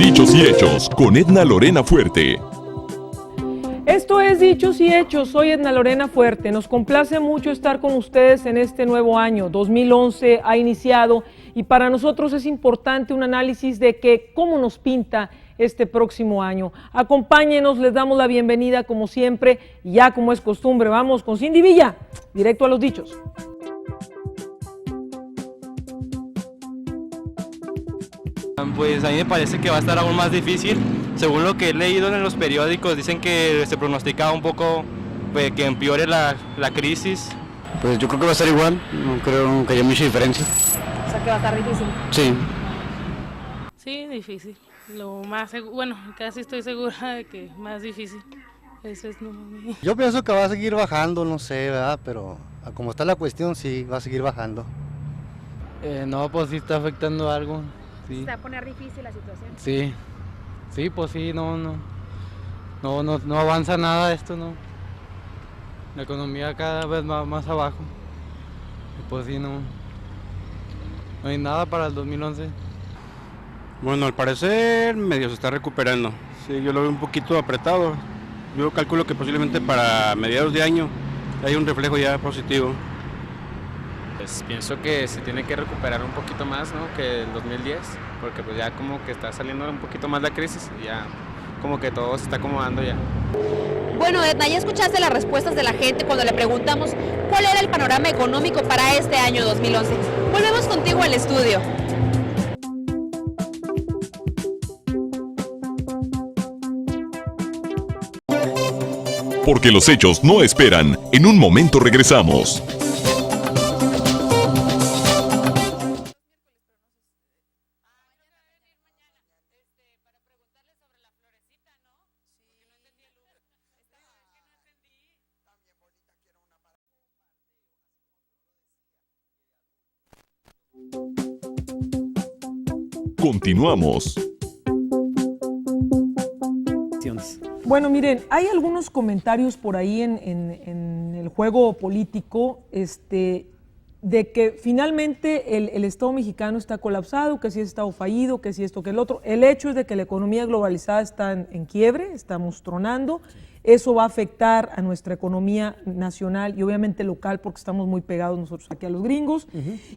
Dichos y Hechos con Edna Lorena Fuerte. Esto es Dichos y Hechos, soy Edna Lorena Fuerte. Nos complace mucho estar con ustedes en este nuevo año. 2011 ha iniciado y para nosotros es importante un análisis de cómo nos pinta este próximo año. Acompáñenos, les damos la bienvenida como siempre y ya como es costumbre, vamos con Cindy Villa, directo a los dichos. Pues a mí me parece que va a estar aún más difícil. Según lo que he leído en los periódicos, dicen que se pronostica un poco que empeore la crisis. Pues yo creo que va a estar igual, no creo que haya mucha diferencia. O sea que va a estar difícil. Sí. Sí, difícil. Lo más bueno, casi estoy segura de que más difícil. Eso es Yo pienso que va a seguir bajando, no sé, ¿verdad? Pero como está la cuestión, sí, va a seguir bajando. No, pues sí está afectando algo. Sí. ¿Se va a poner difícil la situación? Sí, pues sí, no avanza nada esto, ¿no? La economía cada vez va más abajo. Y pues sí, no hay nada para el 2011. Bueno, al parecer medio se está recuperando. Sí, yo lo veo un poquito apretado. Yo calculo que posiblemente para mediados de año hay un reflejo ya positivo. Pues pienso que se tiene que recuperar un poquito más, ¿no?, que el 2010, porque pues ya como que está saliendo un poquito más la crisis y ya como que todo se está acomodando ya. Bueno, Edna, ya escuchaste las respuestas de la gente cuando le preguntamos cuál era el panorama económico para este año 2011. Volvemos contigo al estudio. Porque los hechos no esperan. En un momento regresamos. Continuamos. Bueno, miren, hay algunos comentarios por ahí en el juego político de que finalmente el Estado mexicano está colapsado, que si es Estado fallido, que si esto, que el otro. El hecho es de que la economía globalizada está en quiebre, estamos tronando. Eso va a afectar a nuestra economía nacional y obviamente local porque estamos muy pegados nosotros aquí a los gringos.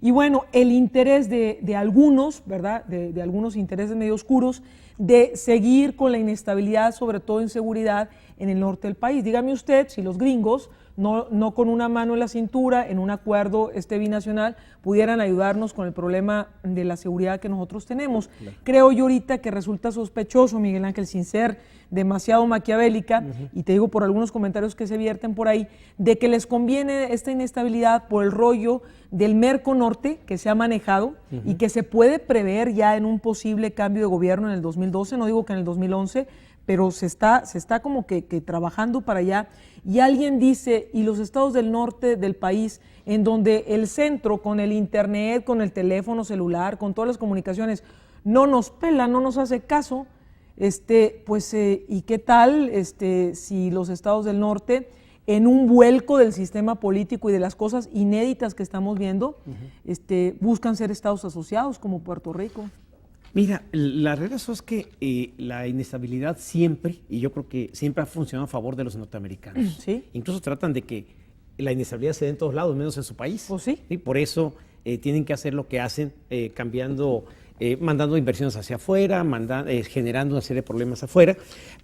Y bueno, el interés de algunos, ¿verdad? De algunos intereses medio oscuros de seguir con la inestabilidad, sobre todo en seguridad, en el norte del país. Dígame usted si los gringos, no con una mano en la cintura, en un acuerdo binacional, pudieran ayudarnos con el problema de la seguridad que nosotros tenemos. Creo yo ahorita que resulta sospechoso, Miguel Ángel, sin ser demasiado maquiavélica, y te digo por algunos comentarios que se vierten por ahí, de que les conviene esta inestabilidad por el rollo del Merconorte que se ha manejado y que se puede prever ya en un posible cambio de gobierno en el 2012, no digo que en el 2011, pero se está como que trabajando para allá. Y alguien dice, y los estados del norte del país, en donde el centro con el internet, con el teléfono celular, con todas las comunicaciones, no nos pela, no nos hace caso, ¿y qué tal si los estados del norte, en un vuelco del sistema político y de las cosas inéditas que estamos viendo, buscan ser estados asociados como Puerto Rico? Mira, la realidad es que la inestabilidad siempre, y yo creo que siempre ha funcionado a favor de los norteamericanos. ¿Sí? Incluso tratan de que la inestabilidad se dé en todos lados, menos en su país. ¿Oh, sí? ¿Sí? Por eso tienen que hacer lo que hacen, cambiando, mandando inversiones hacia afuera, generando una serie de problemas afuera.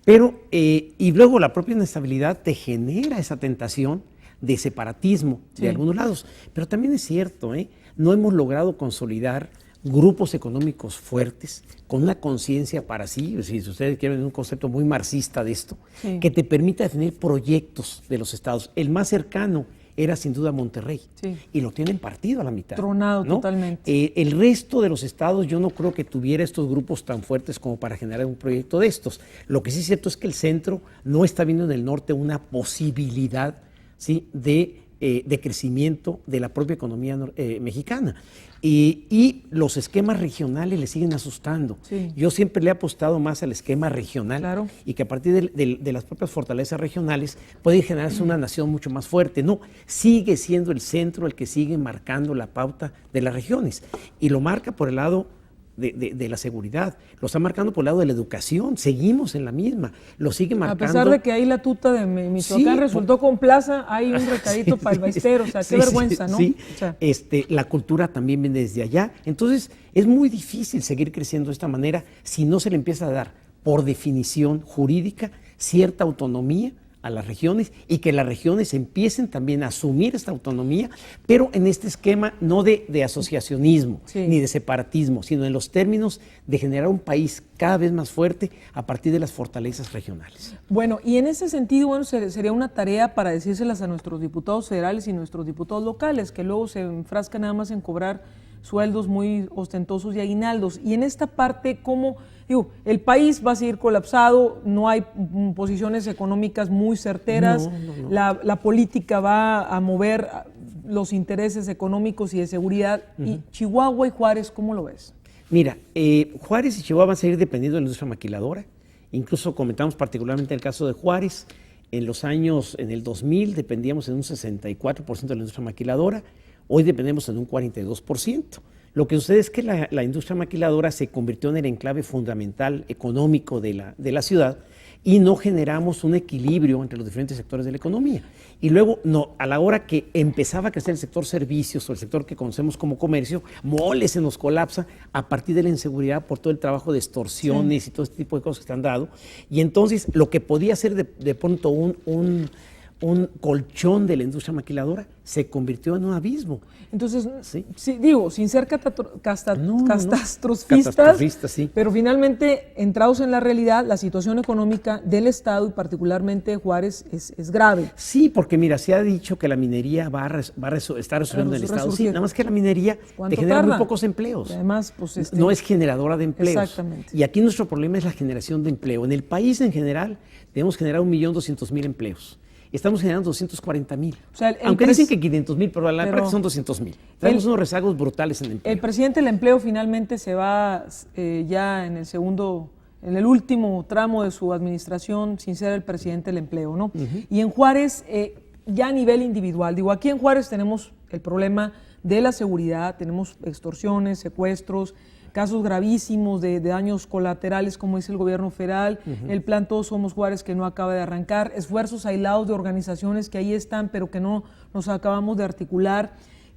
Pero, y luego la propia inestabilidad te genera esa tentación de separatismo de algunos lados. Pero también es cierto, no hemos logrado consolidar grupos económicos fuertes, con una conciencia para sí, si ustedes quieren un concepto muy marxista de esto, que te permita definir proyectos de los estados. El más cercano era sin duda Monterrey, y lo tienen partido a la mitad. Tronado, ¿no? Totalmente. El resto de los estados yo no creo que tuviera estos grupos tan fuertes como para generar un proyecto de estos. Lo que sí es cierto es que el centro no está viendo en el norte una posibilidad, ¿sí?, de crecimiento de la propia economía mexicana. Y los esquemas regionales le siguen asustando. Yo siempre le he apostado más al esquema regional, y que a partir de las propias fortalezas regionales puede generarse una nación mucho más fuerte. No, sigue siendo el centro el que sigue marcando la pauta de las regiones, y lo marca por el lado de la seguridad, lo está marcando por el lado de la educación, seguimos en la misma, lo sigue marcando. A pesar de que ahí la tuta de Michoacán resultó con plaza, hay un recadito para el baestero, o sea, qué vergüenza, ¿no? Sí, o sea, la cultura también viene desde allá, entonces es muy difícil seguir creciendo de esta manera si no se le empieza a dar, por definición jurídica, cierta autonomía a las regiones y que las regiones empiecen también a asumir esta autonomía, pero en este esquema no de asociacionismo ni de separatismo, sino en los términos de generar un país cada vez más fuerte a partir de las fortalezas regionales. Bueno, y en ese sentido, bueno, sería una tarea para decírselas a nuestros diputados federales y nuestros diputados locales, que luego se enfrascan nada más en cobrar sueldos muy ostentosos y aguinaldos. Y en esta parte, ¿cómo? Digo, el país va a seguir colapsado, no hay posiciones económicas muy certeras, No. La política va a mover los intereses económicos y de seguridad. Y Chihuahua y Juárez, ¿cómo lo ves? Mira, Juárez y Chihuahua van a seguir dependiendo de la industria maquiladora. Incluso comentamos particularmente el caso de Juárez. En el 2000 dependíamos en un 64% de la industria maquiladora. Hoy dependemos en un 42%. Lo que sucede es que la industria maquiladora se convirtió en el enclave fundamental económico de la ciudad y no generamos un equilibrio entre los diferentes sectores de la economía. Y luego, a la hora que empezaba a crecer el sector servicios o el sector que conocemos como comercio, mole se nos colapsa a partir de la inseguridad por todo el trabajo de extorsiones y todo este tipo de cosas que se han dado. Y entonces, lo que podía ser de pronto un colchón de la industria maquiladora se convirtió en un abismo. Entonces, digo, sin ser catastrofistas, sí. pero finalmente, entrados en la realidad, la situación económica del Estado y particularmente de Juárez es grave. Sí, porque mira, se ha dicho que la minería está resolviendo en el Estado. Sí, nada más que la minería te genera muy pocos empleos. Y además, pues, no es generadora de empleos. Exactamente. Y aquí nuestro problema es la generación de empleo. En el país en general debemos generar 1.200.000 empleos. Estamos generando 240.000. O sea, aunque dicen que 500.000, pero a la práctica son 200.000. Tenemos unos rezagos brutales en el empleo. El presidente del empleo finalmente se va ya en el último tramo de su administración sin ser el presidente del empleo, ¿no? Y en Juárez, ya a nivel individual, digo, aquí en Juárez tenemos el problema de la seguridad, tenemos extorsiones, secuestros, casos gravísimos de daños colaterales, como dice el gobierno federal, el plan Todos Somos Juárez que no acaba de arrancar, esfuerzos aislados de organizaciones que ahí están, pero que no nos acabamos de articular.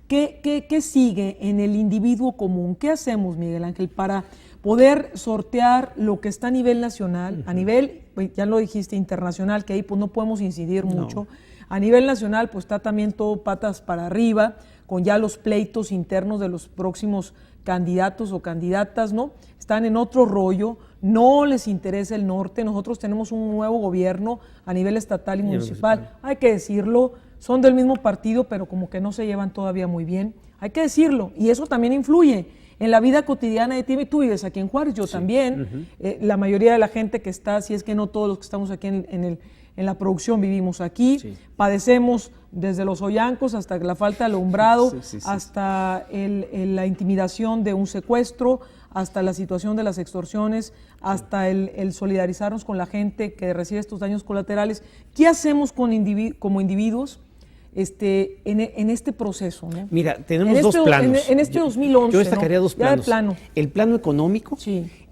¿Qué sigue en el individuo común? ¿Qué hacemos, Miguel Ángel, para poder sortear lo que está a nivel nacional, a nivel, ya lo dijiste, internacional, que ahí pues no podemos incidir mucho, a nivel nacional pues está también todo patas para arriba, con ya los pleitos internos de los próximos candidatos o candidatas, ¿no? Están en otro rollo, no les interesa el norte, nosotros tenemos un nuevo gobierno a nivel estatal y municipal, hay que decirlo, son del mismo partido, pero como que no se llevan todavía muy bien, hay que decirlo, y eso también influye en la vida cotidiana de ti. Tú vives aquí en Juárez, yo también, la mayoría de la gente que está, si es que no todos los que estamos aquí en la producción vivimos aquí, padecemos desde los hoyancos hasta la falta de alumbrado, hasta la intimidación de un secuestro, hasta la situación de las extorsiones, hasta el solidarizarnos con la gente que recibe estos daños colaterales. ¿Qué hacemos como individuos en este proceso, ¿no? Mira, tenemos dos planos. En este 2011, yo destacaría dos planos. Plano. El plano económico,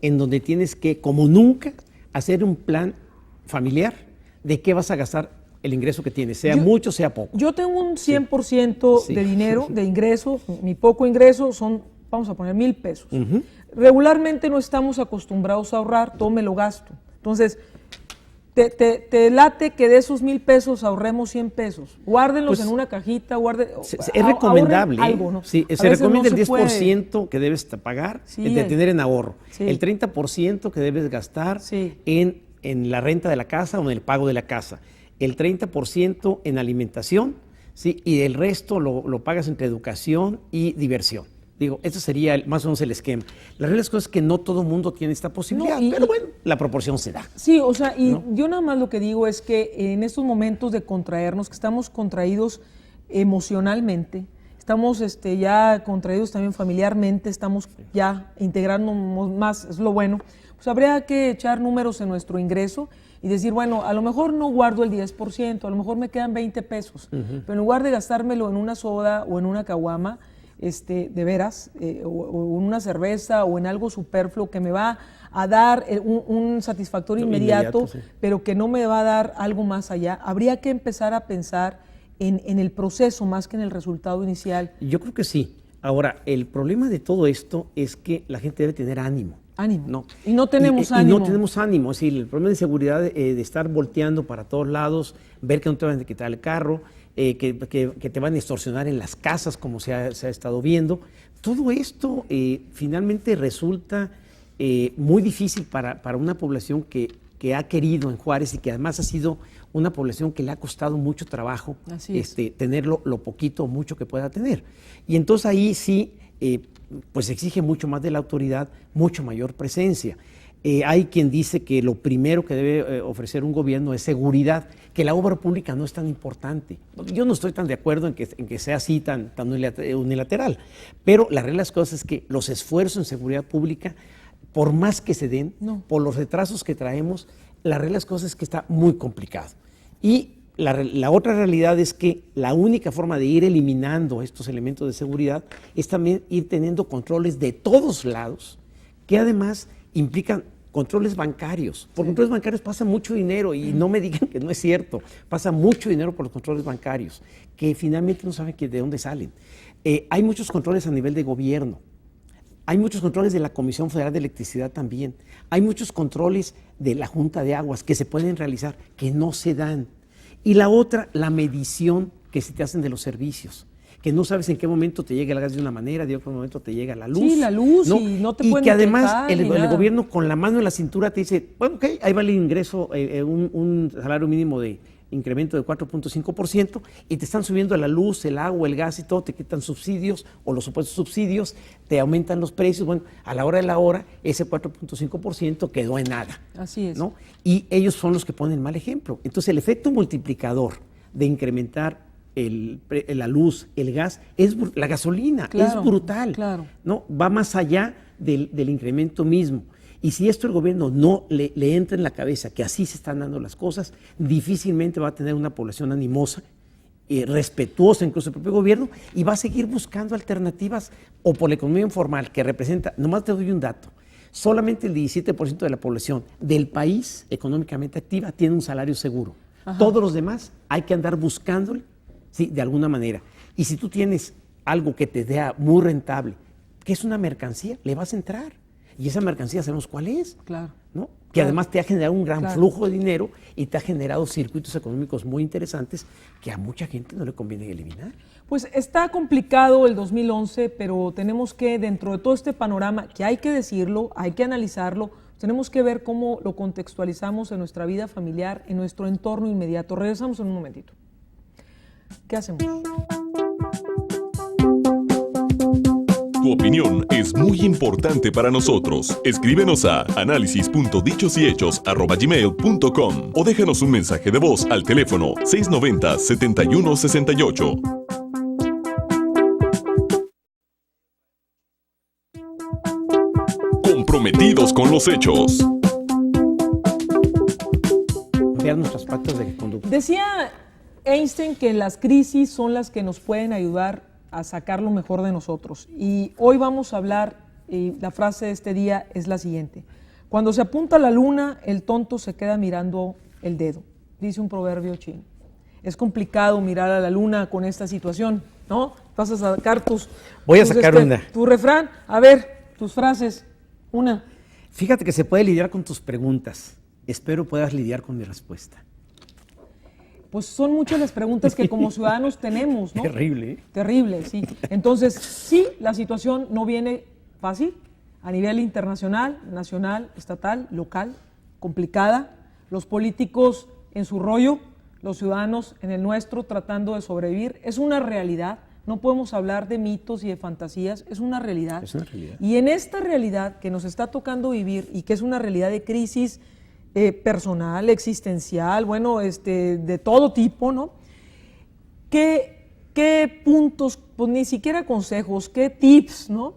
en donde tienes que, como nunca, hacer un plan familiar de qué vas a gastar el ingreso que tienes, sea mucho, sea poco. Yo tengo un 100% de dinero, de ingreso, mi poco ingreso son, vamos a poner, 1,000 pesos. Regularmente no estamos acostumbrados a ahorrar, todo me lo gasto. Entonces, te late que de esos 1,000 pesos ahorremos 100 pesos. Guárdenlos en una cajita, es recomendable. Algo, ¿no? Sí, se recomienda el 10% que debes pagar, de tener en ahorro. El 30% que debes gastar en la renta de la casa o en el pago de la casa. El 30% en alimentación, ¿sí? Y el resto lo pagas entre educación y diversión. Digo, ese sería más o menos el esquema. La realidad es que no todo el mundo tiene esta posibilidad, pero bueno, la proporción se da. Sí, o sea, y yo nada más lo que digo es que en estos momentos de contraernos, que estamos contraídos emocionalmente, estamos ya contraídos también familiarmente, estamos ya integrándonos más, es lo bueno, pues habría que echar números en nuestro ingreso y decir, bueno, a lo mejor no guardo el 10%, a lo mejor me quedan 20 pesos, pero en lugar de gastármelo en una soda o en una caguama, de veras, o en una cerveza o en algo superfluo que me va a dar un satisfactorio inmediato, sí. pero que no me va a dar algo más allá. Habría que empezar a pensar en el proceso más que en el resultado inicial. Yo creo que sí. Ahora, el problema de todo esto es que la gente debe tener ánimo. Ánimo. No. Y no tenemos ánimo. Y no tenemos ánimo. Es decir, el problema de inseguridad de estar volteando para todos lados, ver que no te van a quitar el carro, que te van a extorsionar en las casas, como se ha estado viendo. Todo esto finalmente resulta muy difícil para una población que ha querido en Juárez y que además ha sido una población que le ha costado mucho trabajo tener lo poquito o mucho que pueda tener. Y entonces ahí sí, pues exige mucho más de la autoridad, mucho mayor presencia. Hay quien dice que lo primero que debe ofrecer un gobierno es seguridad, que la obra pública no es tan importante. Yo no estoy tan de acuerdo en que sea así tan unilateral, pero la realidad de las cosas es que los esfuerzos en seguridad pública, por más que se den, por los retrasos que traemos, la realidad de las cosas es que está muy complicado. Y la otra realidad es que la única forma de ir eliminando estos elementos de seguridad es también ir teniendo controles de todos lados, que además implican controles bancarios. Por controles bancarios pasa mucho dinero y no me digan que no es cierto. Pasa mucho dinero por los controles bancarios, que finalmente no saben de dónde salen. Hay muchos controles a nivel de gobierno. Hay muchos controles de la Comisión Federal de Electricidad también. Hay muchos controles de la Junta de Aguas que se pueden realizar, que no se dan. Y la otra, la medición que se te hacen de los servicios, que no sabes en qué momento te llega el gas de una manera, de otro momento te llega la luz. Sí, la luz, y no te pueden que además detectar el ni nada. gobierno con la mano en la cintura te dice, bueno, ok, ahí va el ingreso, un salario mínimo de incremento de 4.5%, y te están subiendo la luz, el agua, el gas y todo, te quitan subsidios o los supuestos subsidios, te aumentan los precios. Bueno, a la hora de la hora, ese 4.5% quedó en nada. Así es. ¿No? Y ellos son los que ponen mal ejemplo. Entonces, el efecto multiplicador de incrementar la luz, el gas, la gasolina, Claro, es brutal. claro. ¿No? Va más allá del incremento mismo. Y si esto el gobierno no le entra en la cabeza que así se están dando las cosas, difícilmente va a tener una población animosa, respetuosa incluso del propio gobierno, y va a seguir buscando alternativas o por la economía informal, que representa, nomás te doy un dato, solamente el 17% de la población del país económicamente activa tiene un salario seguro. Ajá. Todos los demás hay que andar buscándole, sí, de alguna manera. Y si tú tienes algo que te dé muy rentable, que es una mercancía, le vas a entrar. Y esa mercancía sabemos cuál es, Claro. ¿no? Que además te ha generado un gran Claro. flujo de dinero y te ha generado circuitos económicos muy interesantes que a mucha gente no le conviene eliminar. Pues está complicado el 2011, pero tenemos que, dentro de todo este panorama, que hay que decirlo, hay que analizarlo, tenemos que ver cómo lo contextualizamos en nuestra vida familiar, en nuestro entorno inmediato. Regresamos en un momentito. ¿Qué hacemos? Tu opinión es muy importante para nosotros. Escríbenos a análisis.dichosyhechos@gmail.com o déjanos un mensaje de voz al teléfono 690-7168. Comprometidos con los hechos. Cambiar nuestras pautas de conducta. Decía Einstein que las crisis son las que nos pueden ayudar a sacar lo mejor de nosotros. Y hoy vamos a hablar, y la frase de este día es la siguiente: cuando se apunta a la luna, el tonto se queda mirando el dedo, dice un proverbio chino. Es complicado mirar a la luna con esta situación, ¿no? Vas a sacar Voy a sacar una. Tu refrán, a ver, tus frases, una. Fíjate que se puede lidiar con tus preguntas. Espero puedas lidiar con mi respuesta. Pues son muchas las preguntas que como ciudadanos tenemos, ¿no? Terrible, ¿eh? Terrible, sí. Entonces, sí, la situación no viene fácil a nivel internacional, nacional, estatal, local, complicada. Los políticos en su rollo, los ciudadanos en el nuestro tratando de sobrevivir. Es una realidad, no podemos hablar de mitos y de fantasías, es una realidad. Es una realidad. Y en esta realidad que nos está tocando vivir y que es una realidad de crisis personal, existencial, bueno, de todo tipo, ¿no? ¿Qué puntos, pues ni siquiera consejos, qué tips, ¿no?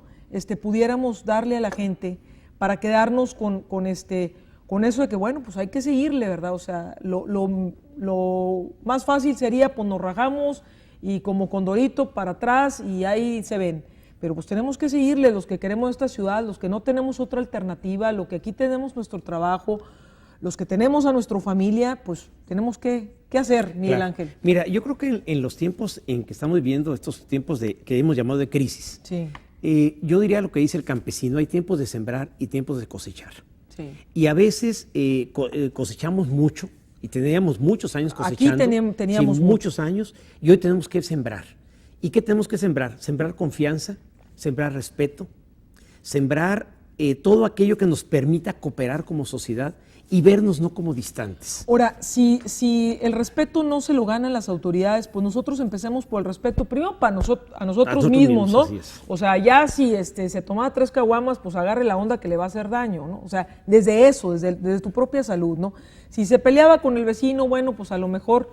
Pudiéramos darle a la gente para quedarnos con eso de que, bueno, pues hay que seguirle, ¿verdad? O sea, lo más fácil sería, pues nos rajamos y como Condorito para atrás y ahí se ven. Pero pues tenemos que seguirle, los que queremos esta ciudad, los que no tenemos otra alternativa, los que aquí tenemos nuestro trabajo, los que tenemos a nuestra familia, pues tenemos que hacer, Miguel Claro. Ángel. Mira, yo creo que en los tiempos en que estamos viviendo, estos tiempos que hemos llamado de crisis, Sí, yo diría lo que dice el campesino, hay tiempos de sembrar y tiempos de cosechar. sí. Y a veces cosechamos mucho, y teníamos muchos años Aquí cosechando. teníamos sí, muchos años, y hoy tenemos que sembrar. ¿Y qué tenemos que sembrar? Sembrar confianza, sembrar respeto, sembrar todo aquello que nos permita cooperar como sociedad y vernos no como distantes. Ahora, si el respeto no se lo ganan las autoridades, pues nosotros empecemos por el respeto, primero para a nosotros mismos, ¿no? así es. O sea, ya si se toma 3 caguamas, pues agarre la onda que le va a hacer daño, ¿no? O sea, desde eso, desde tu propia salud, ¿no? Si se peleaba con el vecino, bueno, pues a lo mejor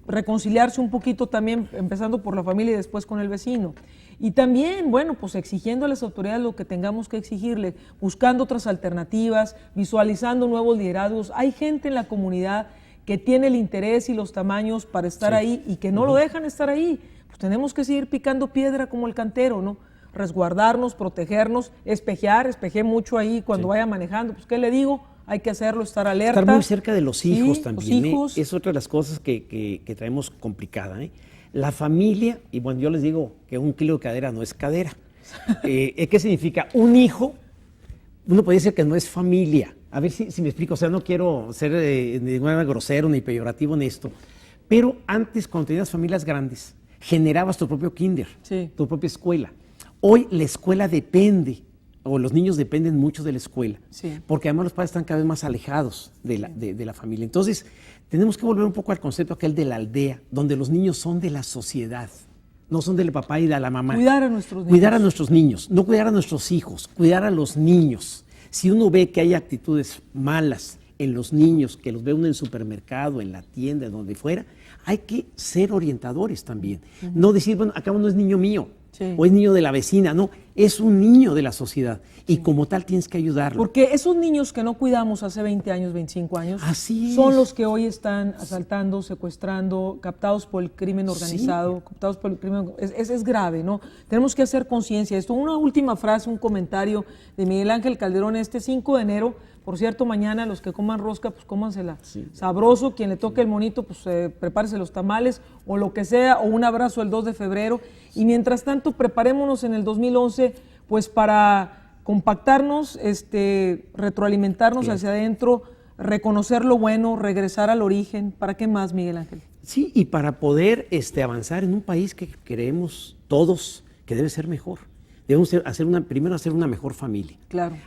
reconciliarse un poquito también, empezando por la familia y después con el vecino. Y también, bueno, pues exigiendo a las autoridades lo que tengamos que exigirle, buscando otras alternativas, visualizando nuevos liderazgos. Hay gente en la comunidad que tiene el interés y los tamaños para estar ahí y que no lo dejan estar ahí. Pues tenemos que seguir picando piedra como el cantero, ¿no? Resguardarnos, protegernos, espejé mucho ahí cuando vaya manejando. Pues, ¿qué le digo? Hay que hacerlo, estar alerta. Estar muy cerca de los hijos Sí, también. los hijos. Es otra de las cosas que traemos complicada. La familia, y bueno, yo les digo que 1 kilo de cadera no es cadera. ¿Qué significa? Un hijo, uno puede decir que no es familia. A ver si me explico, o sea, no quiero ser de ninguna manera grosero ni peyorativo en esto, pero antes, cuando tenías familias grandes, generabas tu propio kinder, tu propia escuela. Hoy la escuela depende, o los niños dependen mucho de la escuela, porque además los padres están cada vez más alejados de la familia. Entonces, tenemos que volver un poco al concepto aquel de la aldea, donde los niños son de la sociedad, no son del papá y de la mamá. Cuidar a nuestros niños. Cuidar a nuestros niños, no cuidar a nuestros hijos, cuidar a los niños. Si uno ve que hay actitudes malas en los niños, que los ve uno en el supermercado, en la tienda, donde fuera, hay que ser orientadores también. No decir, bueno, acá no es niño mío, o es niño de la vecina, no, es un niño de la sociedad y como tal tienes que ayudarlo. Porque esos niños que no cuidamos hace 20 años, 25 años, son los que hoy están asaltando, secuestrando, captados por el crimen organizado, captados por el crimen. Es grave, ¿no? Tenemos que hacer conciencia de esto. Una última frase, un comentario de Miguel Ángel Calderón, 5 de enero, por cierto, mañana los que coman rosca, pues cómansela sabroso, quien le toque el monito, pues prepárese los tamales o lo que sea, o un abrazo el 2 de febrero. Y mientras tanto, preparémonos en el 2011, pues para compactarnos, retroalimentarnos hacia adentro, reconocer lo bueno, regresar al origen. ¿Para qué más, Miguel Ángel? Sí, y para poder avanzar en un país que creemos todos que debe ser mejor. Debemos primero hacer una mejor familia,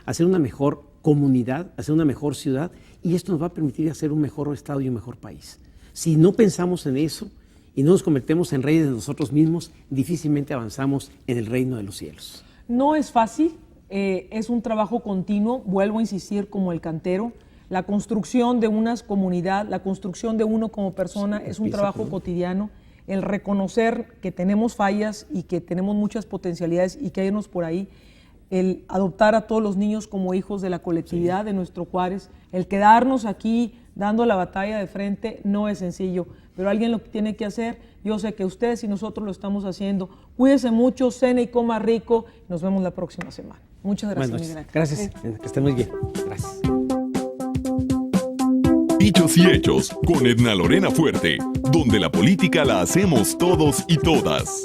hacer una mejor comunidad, hacer una mejor ciudad, y esto nos va a permitir hacer un mejor estado y un mejor país. Si no pensamos en eso y no nos convertimos en reyes de nosotros mismos, difícilmente avanzamos en el reino de los cielos. No es fácil, es un trabajo continuo, vuelvo a insistir, como el cantero. La construcción de una comunidad, la construcción de uno como persona es un trabajo cotidiano. El reconocer que tenemos fallas y que tenemos muchas potencialidades y que hay unos por ahí, el adoptar a todos los niños como hijos de la colectividad de nuestro Juárez, el quedarnos aquí dando la batalla de frente no es sencillo, pero alguien lo tiene que hacer. Yo sé que ustedes y nosotros lo estamos haciendo. Cuídese mucho, cene y coma rico. Nos vemos la próxima semana. Muchas gracias, Miguel Ángel. Gracias, que estén muy bien. Gracias. Dichos y hechos con Edna Lorena Fuerte, donde la política la hacemos todos y todas.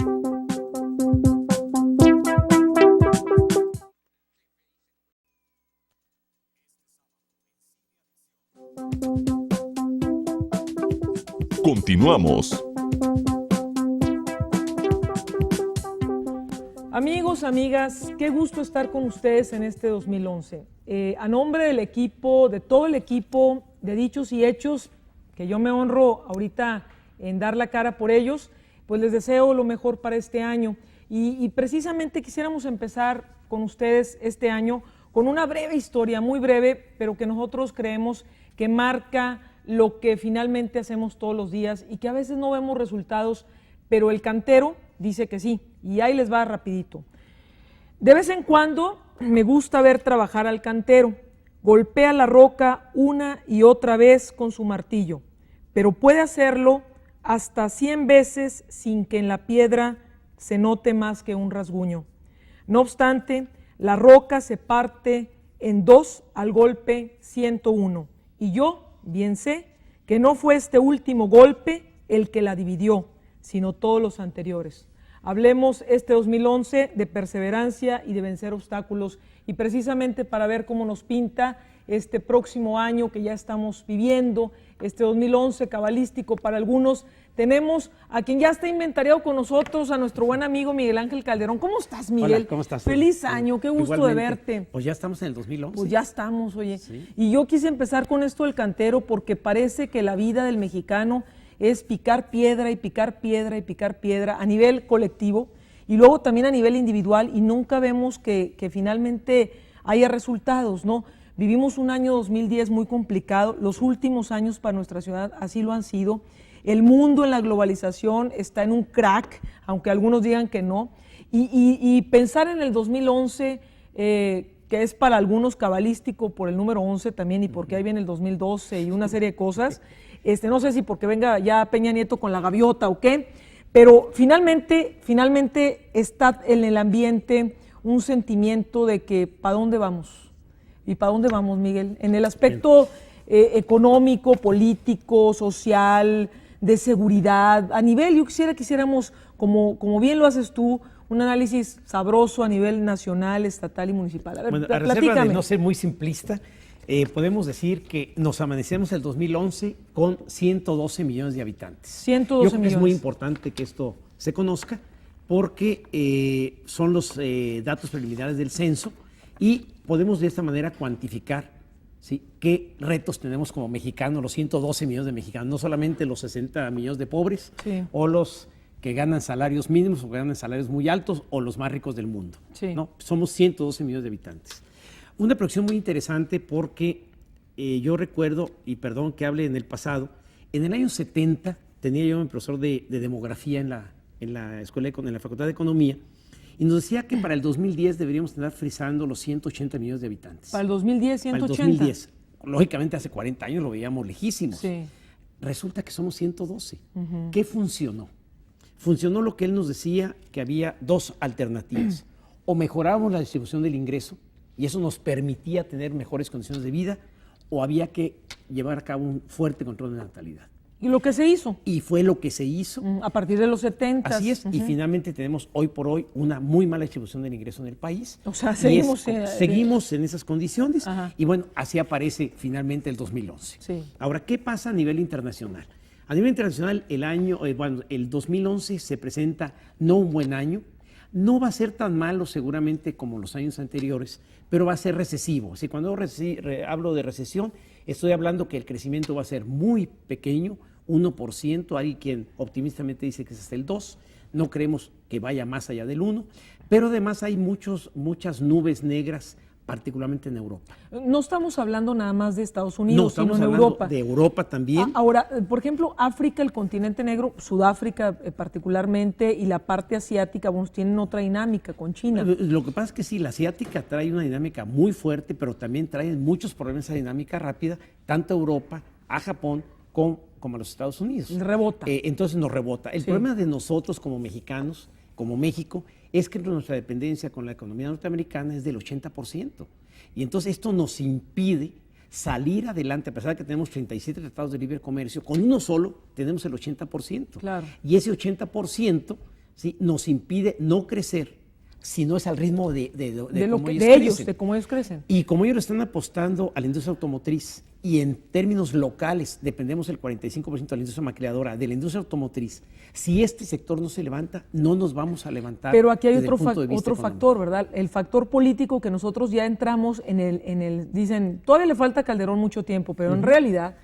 Continuamos. Amigos, amigas, qué gusto estar con ustedes en este 2011. A nombre del equipo, de todo el equipo de Dichos y Hechos, que yo me honro ahorita en dar la cara por ellos, pues les deseo lo mejor para este año. Y precisamente quisiéramos empezar con ustedes este año con una breve historia, muy breve, pero que nosotros creemos que marca lo que finalmente hacemos todos los días y que a veces no vemos resultados, pero el cantero dice que sí, y ahí les va rapidito. De vez en cuando me gusta ver trabajar al cantero. Golpea la roca una y otra vez con su martillo, pero puede hacerlo hasta 100 veces sin que en la piedra se note más que un rasguño. No obstante, la roca se parte en dos al golpe 101, y yo bien sé que no fue este último golpe el que la dividió, sino todos los anteriores. Hablemos este 2011 de perseverancia y de vencer obstáculos, y precisamente para ver cómo nos pinta este próximo año que ya estamos viviendo, este 2011 cabalístico para algunos, tenemos a quien ya está inventariado con nosotros, a nuestro buen amigo Miguel Ángel Calderón. ¿Cómo estás, Miguel? Hola, ¿cómo estás? Feliz año, qué gusto Igualmente. de verte. Pues ya estamos en el 2011. Pues ya estamos, oye. Sí. Y yo quise empezar con esto del cantero porque parece que la vida del mexicano es picar piedra y picar piedra y picar piedra a nivel colectivo y luego también a nivel individual, y nunca vemos que finalmente haya resultados, ¿no? Vivimos un año 2010 muy complicado, los últimos años para nuestra ciudad así lo han sido. El mundo en la globalización está en un crack, aunque algunos digan que no, y pensar en el 2011, que es para algunos cabalístico por el número 11 también, y porque ahí viene el 2012 y una serie de cosas, no sé si porque venga ya Peña Nieto con la gaviota o qué, pero finalmente está en el ambiente un sentimiento de que ¿para dónde vamos? ¿Y para dónde vamos, Miguel? En el aspecto económico, político, social, de seguridad, a nivel, yo quisiéramos, como bien lo haces tú, un análisis sabroso a nivel nacional, estatal y municipal. A ver, bueno, a reserva de no ser muy simplista, podemos decir que nos amanecemos el 2011 con 112 millones de habitantes. 112 Yo creo que millones. es muy importante que esto se conozca porque son los datos preliminares del censo y podemos de esta manera cuantificar, ¿sí?, qué retos tenemos como mexicanos, los 112 millones de mexicanos, no solamente los 60 millones de pobres, sí, o los que ganan salarios mínimos o que ganan salarios muy altos o los más ricos del mundo. Sí. ¿No? Somos 112 millones de habitantes. Una proyección muy interesante porque yo recuerdo, y perdón que hable en el pasado, en el año 70 tenía yo un profesor de demografía en la escuela, en la Facultad de Economía, y nos decía que para el 2010 deberíamos estar frisando los 180 millones de habitantes. Para el 2010, 180. Para el 2010. Lógicamente hace 40 años lo veíamos lejísimos. Sí. Resulta que somos 112. ¿Qué funcionó? Funcionó lo que él nos decía, que había dos alternativas. O mejorábamos la distribución del ingreso, y eso nos permitía tener mejores condiciones de vida, o había que llevar a cabo un fuerte control de natalidad. ¿Y lo que se hizo? Y fue lo que se hizo. A partir de los 70. Así es, y finalmente tenemos hoy por hoy una muy mala distribución del ingreso en el país. O sea, seguimos en esas condiciones. Ajá. Y bueno, así aparece finalmente el 2011. Sí. Ahora, ¿qué pasa a nivel internacional? A nivel internacional, el 2011 se presenta no un buen año. No va a ser tan malo seguramente como los años anteriores, pero va a ser recesivo. Si cuando hablo de recesión, estoy hablando que el crecimiento va a ser muy pequeño, 1%, hay quien optimistamente dice que es hasta el 2%, no creemos que vaya más allá del 1%, pero además hay muchas nubes negras, particularmente en Europa. No estamos hablando nada más de Estados Unidos, no, estamos sino en hablando Europa. de Europa también. Ahora, por ejemplo, África, el continente negro, Sudáfrica particularmente, y la parte asiática, bueno, tienen otra dinámica con China. Lo que pasa es que sí, la asiática trae una dinámica muy fuerte, pero también trae muchos problemas esa dinámica rápida, tanto a Europa, a Japón, como a los Estados Unidos. Rebota. Entonces nos rebota. El problema de nosotros como mexicanos, como México, es que nuestra dependencia con la economía norteamericana es del 80%. Y entonces esto nos impide salir adelante, a pesar de que tenemos 37 tratados de libre comercio, con uno solo tenemos el 80%. Claro. Y ese 80%, ¿sí?, nos impide no crecer si no es al ritmo de cómo ellos crecen. Y como ellos están apostando a la industria automotriz, y en términos locales dependemos del 45% de la industria maquiladora, de la industria automotriz, si este sector no se levanta, no nos vamos a levantar. Pero aquí hay desde otro el punto de vista factor, ¿verdad? El factor político, que nosotros ya entramos en el dicen, todavía le falta a Calderón mucho tiempo, pero en realidad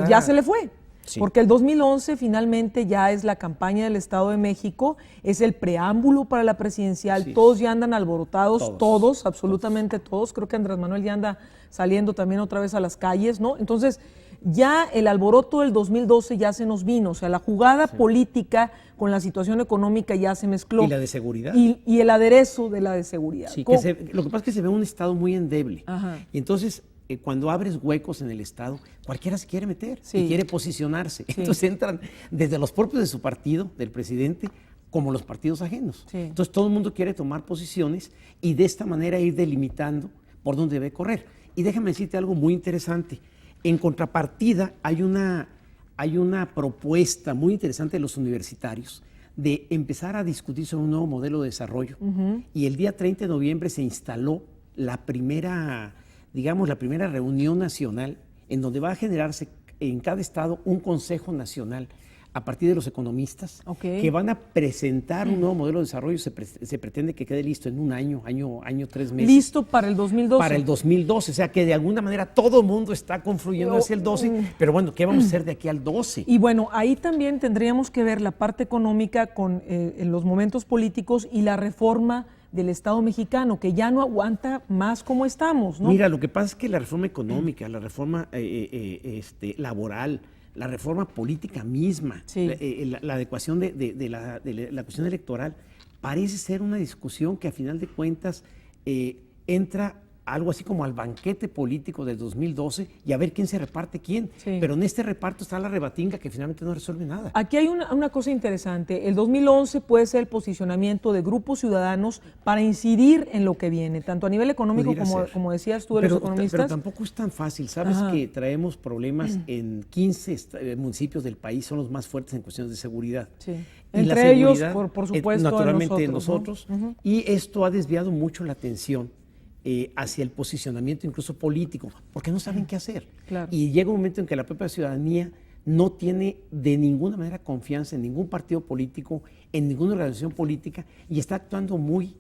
ya se le fue. Sí. Porque el 2011 finalmente ya es la campaña del Estado de México, es el preámbulo para la presidencial, sí. Todos ya andan alborotados, todos, absolutamente todos. Creo que Andrés Manuel ya anda saliendo también otra vez a las calles, ¿no? Entonces, ya el alboroto del 2012 ya se nos vino, o sea, la jugada política con la situación económica ya se mezcló. Y la de seguridad. Y el aderezo de la de seguridad. Sí, lo que pasa es que se ve un Estado muy endeble. Ajá. Y entonces cuando abres huecos en el Estado, cualquiera se quiere meter Sí. y quiere posicionarse. Sí. Entonces entran desde los propios de su partido, del presidente, como los partidos ajenos. Sí. Entonces todo el mundo quiere tomar posiciones y de esta manera ir delimitando por dónde debe correr. Y déjame decirte algo muy interesante. En contrapartida hay una propuesta muy interesante de los universitarios de empezar a discutir sobre un nuevo modelo de desarrollo. Y el día 30 de noviembre se instaló la primera reunión nacional en donde va a generarse en cada estado un consejo nacional a partir de los economistas que van a presentar un nuevo modelo de desarrollo. Se pretende que quede listo en un año, 3 meses. ¿Listo para el 2012? Para el 2012, o sea que de alguna manera todo el mundo está confluyendo hacia el 12, pero bueno, ¿qué vamos a hacer de aquí al 12? Y bueno, ahí también tendríamos que ver la parte económica con en los momentos políticos y la reforma del Estado mexicano, que ya no aguanta más como estamos, ¿no? Mira, lo que pasa es que la reforma económica, la reforma laboral, la reforma política misma, Sí. la adecuación de la cuestión electoral, parece ser una discusión que a final de cuentas entra algo así como al banquete político del 2012 y a ver quién se reparte quién. Sí. Pero en este reparto está la rebatinga que finalmente no resuelve nada. Aquí hay una cosa interesante. El 2011 puede ser el posicionamiento de grupos ciudadanos para incidir en lo que viene, tanto a nivel económico como decías tú de los economistas. Pero tampoco es tan fácil. Sabes Ajá. que traemos problemas en 15 municipios del país, son los más fuertes en cuestiones de seguridad. Sí. Y la Entre ellos, seguridad, por supuesto, naturalmente nosotros, ¿no? Ujú. Y esto ha desviado mucho la atención hacia el posicionamiento incluso político, porque no saben qué hacer. Claro. Y llega un momento en que la propia ciudadanía no tiene de ninguna manera confianza en ningún partido político, en ninguna organización política, y está actuando muy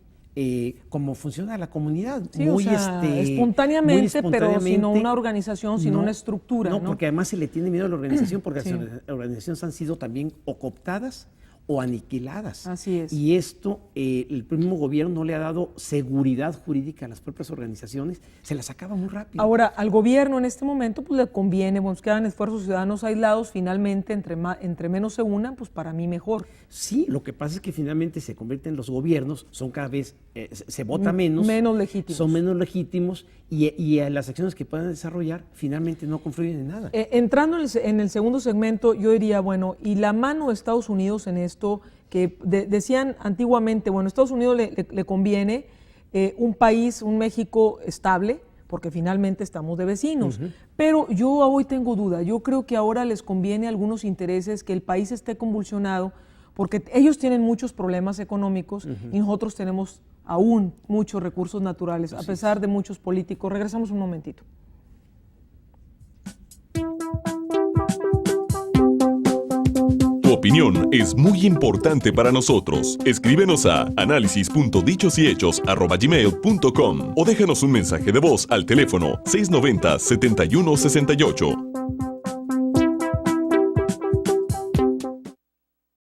como funciona la comunidad. Sí, muy, o sea, espontáneamente, pero sin una organización, sin una estructura. No, porque además se le tiene miedo a la organización, porque Sí. las organizaciones han sido también o cooptadas o aniquiladas. Así es. Y esto, el mismo gobierno no le ha dado seguridad jurídica a las propias organizaciones, se las acaba muy rápido. Ahora, al gobierno en este momento pues le conviene, bueno, que hagan esfuerzos ciudadanos aislados, finalmente entre menos se unan, pues para mí mejor. Sí, lo que pasa es que finalmente se convierten los gobiernos, son cada vez, se vota menos. Menos legítimos. Son menos legítimos y las acciones que puedan desarrollar finalmente no confluyen en nada. Entrando en el segundo segmento, yo diría, bueno, y la mano de Estados Unidos en esto, que decían antiguamente, bueno, a Estados Unidos le conviene un país, un México estable, porque finalmente estamos de vecinos. Pero yo hoy tengo duda, yo creo que ahora les conviene a algunos intereses que el país esté convulsionado, porque ellos tienen muchos problemas económicos y nosotros tenemos aún muchos recursos naturales, a pesar de muchos políticos. Regresamos un momentito. Tu opinión es muy importante para nosotros. Escríbenos a análisis.dichosyhechos@gmail.com o déjanos un mensaje de voz al teléfono 690-7168.